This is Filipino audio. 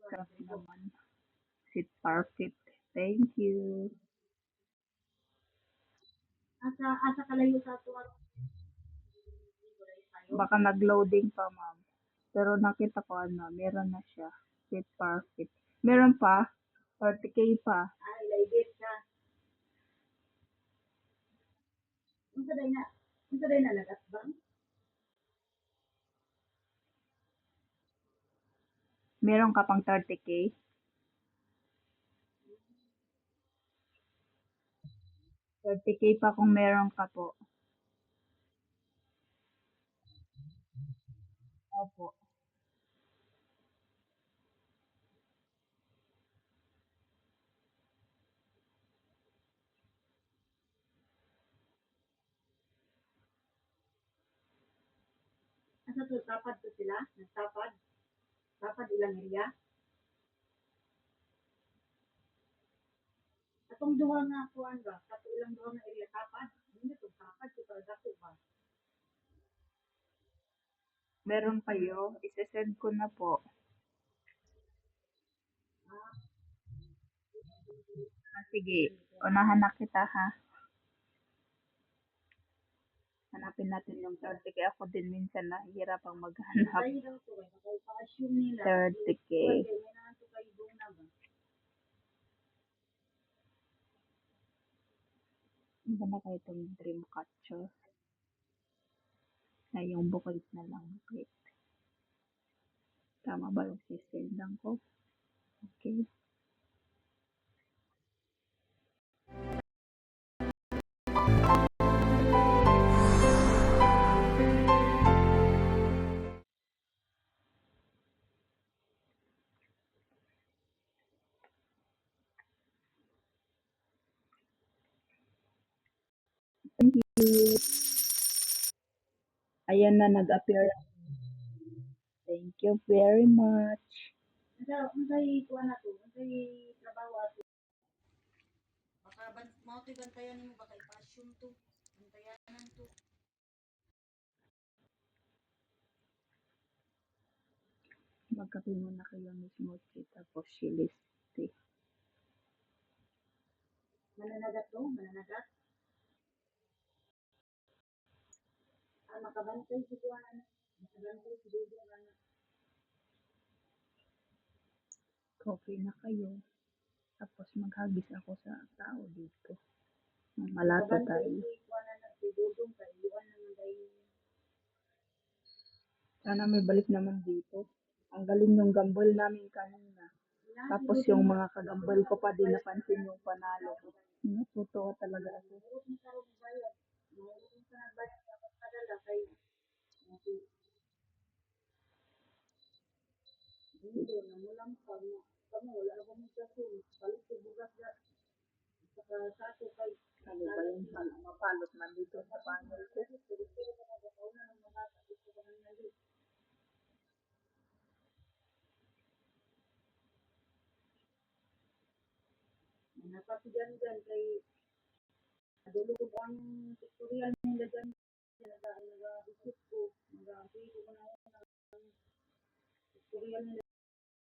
Sarap naman. Sit perfect. Thank you. Asa kalayo sa tuwa. Baka nag-loading pa, ma'am. Pero nakita ko meron na siya. Sit perfect. Meron pa. 30K pa. Ay, laibit ka. Unsa day na lagat bang? Meron ka pang 30K. 30K pa kung meron ka po. Opo. Asa to tapad to sila? Nagtapad? Tapad ilang area? Atong duha nga kuan ba? Kato ilang duha nga area tapad? Hindi to tapad to para dako ba? Meron kayo. Isesend ko na po. Sige. Unahan na kita ha. Hanapin natin yung 30K. Ako din minsan nahihirapang maghanap. Ay daw to eh. Pa-assume nila. 30K. Pwede, may naman to kayo doon na ba? Iba na kayo itong dream catcher. Na yung buklit na lang. Buklit. Tama ba yung sisendan ko? Okay. Thank you. Ayan na, nag-appear. Thank you very much. Unsay kuan na to? Unsay trabaho ato? Baka mao to'y bantayan nimo baka ipa-assume to. Bantayanan to. Magkape muna kayo mismo. Tapos siliste. Mananagat to? Mananagat? Makabantay si kuan. Makabantay si Dodo na. Coffee na kayo. Tapos maghagis ako sa tao dito. Malata tayo. Si kuan na si Dodo kay iwan naman kay Sana may balik naman dito. Ang galing yung gamble namin kanina. Tapos yung mga kagambal ko pa din napansin yung panalo ko. Natutuwa talaga ako. Ano ba yung mapalot man dito sa panel ko? napasigan dyan kay nadulog ang tutorial nila dyan. Nag-isip ko, nag-isip ko na tutorial nila